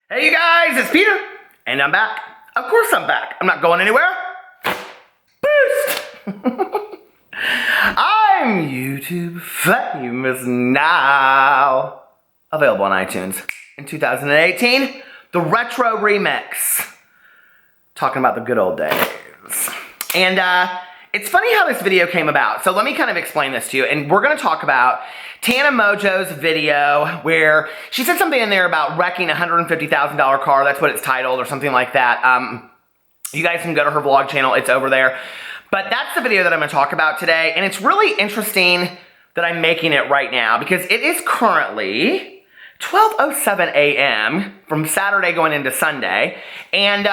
Hey you guys, it's Peter, and I'm back. Of course I'm back. I'm not going anywhere. Boost! I'm YouTube famous now. Available on iTunes. In 2018, the Retro Remix. Talking about the good old days. And it's funny how this video came about. So let me kind of explain this to you. And we're going to talk about Tana Mongeau's video where she said something in there about wrecking a $150,000 car. That's what it's titled or something like that. You guys can go to her vlog channel. It's over there. But that's the video that I'm going to talk about today. And it's really interesting that I'm making it right now because it is currently 12:07 a.m. from Saturday going into Sunday. And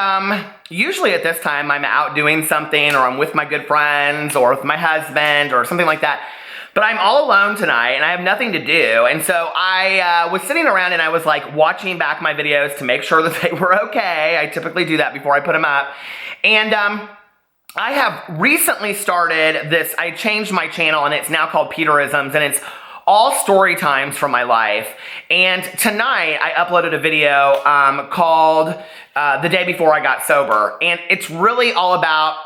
usually at this time I'm out doing something or I'm with my good friends or with my husband or something like that. But I'm all alone tonight and I have nothing to do. And so I was sitting around and I was like watching back my videos to make sure that they were okay. I typically do that before I put them up. And I have recently started this, I changed my channel and it's now called Peterisms, and it's all story times from my life. And tonight I uploaded a video called The Day Before I Got Sober. And it's really all about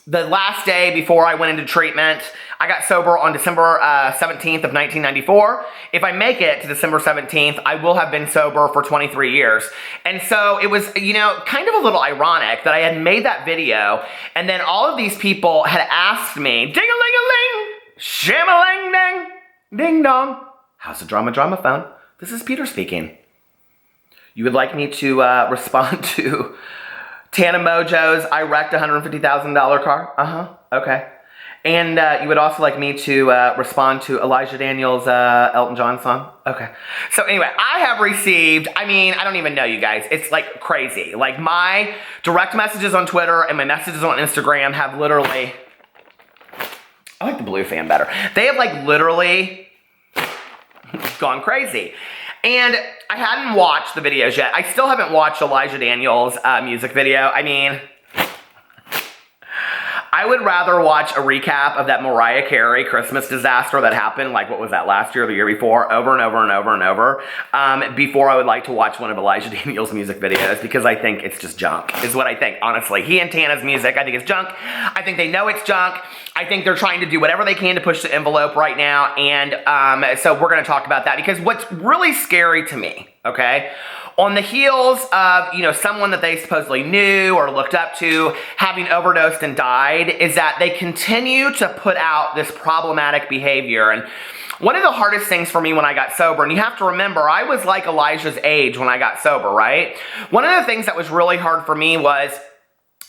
the last day before I went into treatment. I got sober on December 17th of 1994. If I make it to December 17th, I will have been sober for 23 years. And so it was, you know, kind of a little ironic that I had made that video and then all of these people had asked me, ding-a-ling-a-ling, sham-a-lang-dang, ding-dong, how's the drama phone? This is Peter speaking. You would like me to respond to Tana Mongeau's I wrecked a $150,000 car? Okay. And you would also like me to respond to Elijah Daniels' Elton John song? Okay. So anyway, I have received, I mean, I don't even know you guys. It's like crazy. Like my direct messages on Twitter and my messages on Instagram have literally, I like the blue fan better. They have like literally gone crazy. And I hadn't watched the videos yet. I still haven't watched Elijah Daniels' music video. I mean, I would rather watch a recap of that Mariah Carey Christmas disaster that happened, like what was that, last year or the year before, over and over and over and over, before I would like to watch one of Elijah Daniels' music videos, because I think it's just junk, is what I think, honestly. He and Tana's music, I think it's junk. I think they know it's junk. I think they're trying to do whatever they can to push the envelope right now, and so we're going to talk about that, because what's really scary to me, okay, on the heels of, you know, someone that they supposedly knew or looked up to having overdosed and died, is that they continue to put out this problematic behavior. And one of the hardest things for me when I got sober, and you have to remember, I was like Elijah's age when I got sober, right? One of the things that was really hard for me was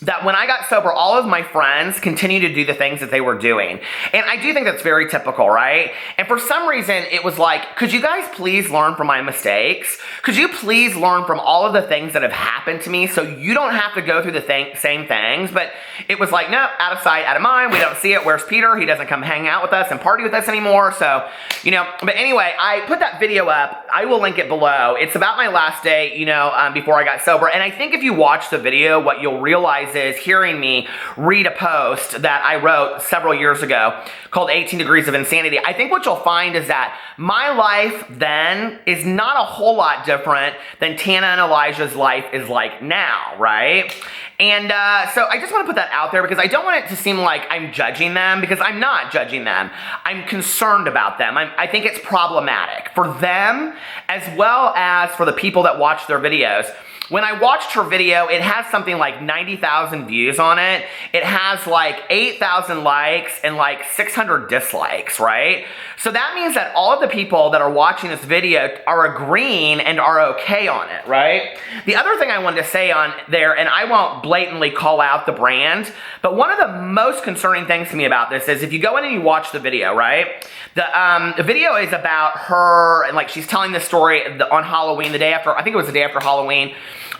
that when I got sober, all of my friends continued to do the things that they were doing. And I do think that's very typical, right? And for some reason, it was like, could you guys please learn from my mistakes? Could you please learn from all of the things that have happened to me so you don't have to go through the same things? But it was like, no, out of sight, out of mind. We don't see it. Where's Peter? He doesn't come hang out with us and party with us anymore. So, you know, but anyway, I put that video up. I will link it below. It's about my last day, you know, before I got sober. And I think if you watch the video, what you'll realize is hearing me read a post that I wrote several years ago called 18 Degrees of Insanity. I think what you'll find is that my life then is not a whole lot different than Tana and Elijah's life is like now, right? And so I just want to put that out there because I don't want it to seem like I'm judging them, because I'm not judging them. I'm concerned about them. I think it's problematic for them as well as for the people that watch their videos. When I watched her video, it has something like 90,000 views on it. It has like 8,000 likes and like 600 dislikes, right? So that means that all of the people that are watching this video are agreeing and are okay on it, right? The other thing I wanted to say on there, and I won't blatantly call out the brand, but one of the most concerning things to me about this is if you go in and you watch the video, right? The video is about her, and like she's telling this story on Halloween, the day after, I think it was the day after Halloween,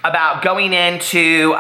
about going into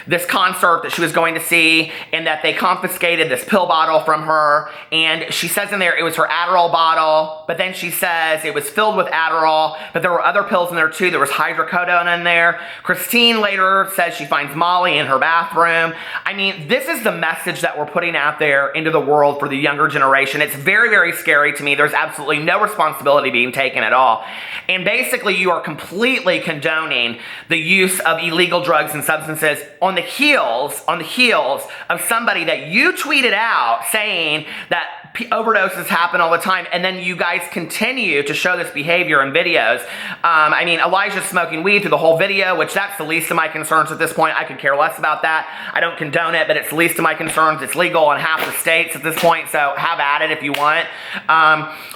this concert that she was going to see, and that they confiscated this pill bottle from her. And she says in there it was her Adderall bottle, but then she says it was filled with Adderall, but there were other pills in there too. There was hydrocodone in there. Christine later says she finds Molly in her bathroom. I mean, this is the message that we're putting out there into the world for the younger generation. It's very, very scary to me. There's absolutely no responsibility being taken at all. And basically, you are completely condoning the use of illegal drugs and substances on the heels of somebody that you tweeted out saying that overdoses happen all the time, and then you guys continue to show this behavior in videos. I mean, Elijah's smoking weed through the whole video, which that's the least of my concerns at this point. I could care less about that. I don't condone it, but it's the least of my concerns. It's legal in half the states at this point, so have at it if you want.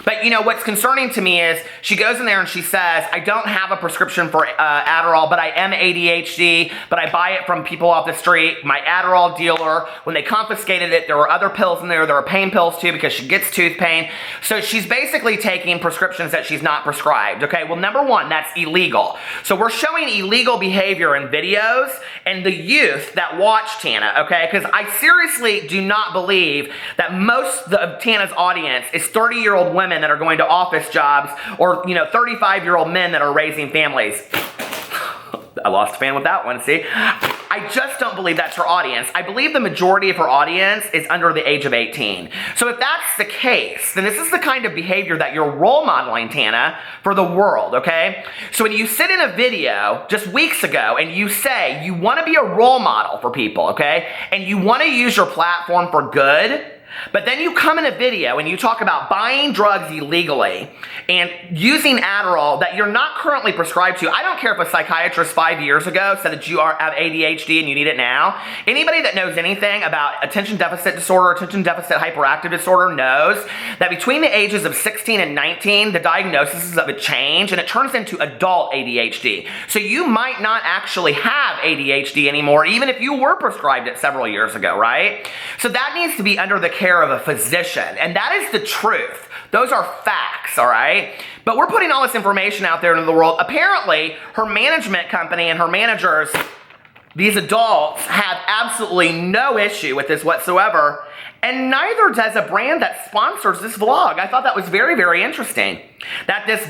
But you know, what's concerning to me is she goes in there and she says, I don't have a prescription for Adderall, but I am ADHD, but I buy it from people off the street. My Adderall dealer, when they confiscated it, there were other pills in there. There were pain pills too, because she gets tooth pain. So she's basically taking prescriptions that she's not prescribed. Okay, well, number one, that's illegal. So we're showing illegal behavior in videos and the youth that watch Tana, okay? Because I seriously do not believe that most of Tana's audience is 30-year-old women that are going to office jobs, or, you know, 35-year-old men that are raising families. I lost a fan with that one, see? I just don't believe that's her audience. I believe the majority of her audience is under the age of 18. So if that's the case, then this is the kind of behavior that you're role modeling, Tana, for the world, okay? So when you sit in a video just weeks ago and you say you want to be a role model for people, okay? And you want to use your platform for good, but then you come in a video and you talk about buying drugs illegally and using Adderall that you're not currently prescribed to. I don't care if a psychiatrist 5 years ago said that you have ADHD and you need it now. Anybody that knows anything about attention deficit disorder, attention deficit hyperactive disorder knows that between the ages of 16 and 19, the diagnosis of it change and it turns into adult ADHD. So you might not actually have ADHD anymore, even if you were prescribed it several years ago, right? So that needs to be under the care of a physician, and that is the truth. Those are facts, all right? But we're putting all this information out there into the world. Apparently, her management company and her managers, these adults, have absolutely no issue with this whatsoever, and neither does a brand that sponsors this vlog. I thought that was very, very interesting. That this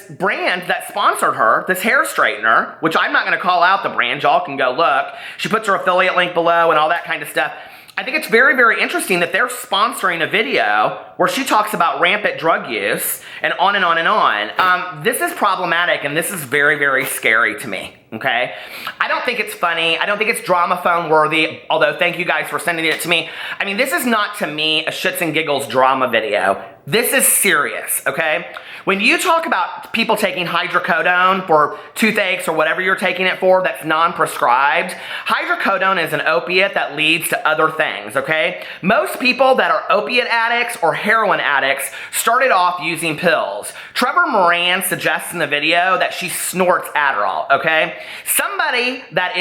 brand that sponsored her, this hair straightener, which I'm not going to call out the brand, y'all can go look. She puts her affiliate link below and all that kind of stuff. I think it's very, very interesting that they're sponsoring a video where she talks about rampant drug use and on and on and on. This is problematic, and this is very, very scary to me, okay? I don't think it's funny. I don't think it's drama phone worthy, although thank you guys for sending it to me. I mean, this is not, to me, a shits and giggles drama video. This is serious, okay? When you talk about people taking hydrocodone for toothaches or whatever you're taking it for that's non-prescribed, hydrocodone is an opiate that leads to other things, okay? Most people that are opiate addicts or heroin addicts started off using pills. Trevor Moran suggests in the video that she snorts Adderall, okay? Somebody that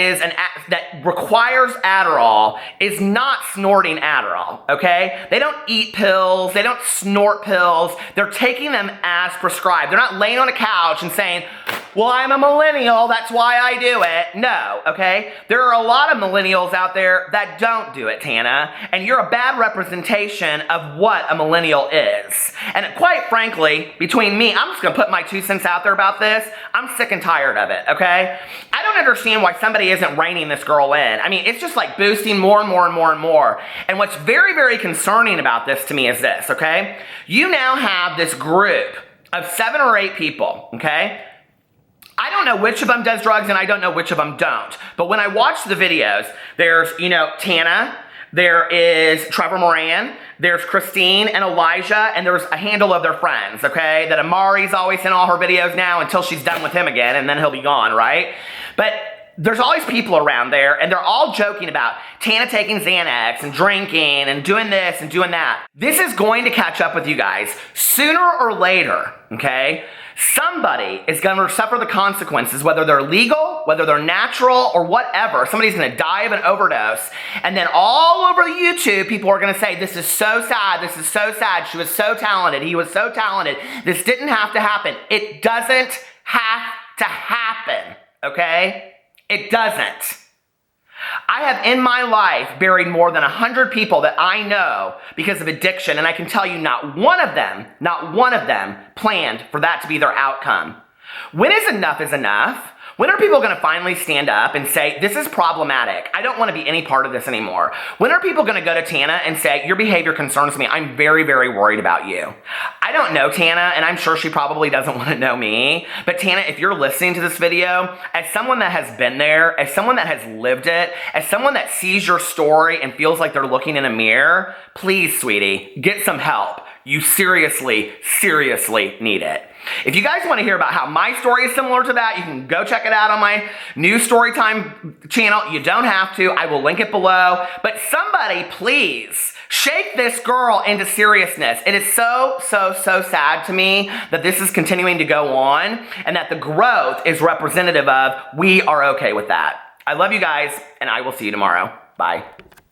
requires Adderall is not snorting Adderall, okay? They don't eat pills, they don't snort pills, they're taking them as prescribed. They're not laying on a couch and saying, well, I'm a millennial, that's why I do it. No, okay? There are a lot of millennials out there that don't do it, Tana, and you're a bad representation of what a millennial is. And quite frankly, between me, I'm just gonna put my 2 cents out there about this. I'm sick and tired of it, okay? I don't understand why somebody isn't reining this girl in. I mean, it's just like boosting more and more and more and more. And what's very, very concerning about this to me is this, okay? You now have this group of 7 or 8 people, okay? I don't know which of them does drugs and I don't know which of them don't. But when I watch the videos, there's, you know, Tana, there is Trevor Moran, there's Christine and Elijah, and there's a handle of their friends, okay? That Amari's always in all her videos now until she's done with him again, and then he'll be gone, right? But there's always people around there, and they're all joking about Tana taking Xanax and drinking and doing this and doing that. This is going to catch up with you guys sooner or later, okay? Somebody is going to suffer the consequences, whether they're legal, whether they're natural, or whatever. Somebody's going to die of an overdose. And then all over YouTube, people are going to say, this is so sad, this is so sad, she was so talented, he was so talented, this didn't have to happen. It doesn't have to happen, okay? It doesn't. I have in my life buried more than 100 people that I know because of addiction, and I can tell you not one of them planned for that to be their outcome. When is enough? When are people going to finally stand up and say, this is problematic, I don't want to be any part of this anymore? When are people going to go to Tana and say, your behavior concerns me, I'm very, very worried about you? I don't know Tana, and I'm sure she probably doesn't want to know me, but Tana, if you're listening to this video, as someone that has been there, as someone that has lived it, as someone that sees your story and feels like they're looking in a mirror, please, sweetie, get some help. You seriously, seriously need it. If you guys want to hear about how my story is similar to that, you can go check it out on my new Storytime channel. You don't have to. I will link it below. But somebody, please, shake this girl into seriousness. It is so sad to me that this is continuing to go on and that the growth is representative of we are okay with that. I love you guys, and I will see you tomorrow. Bye.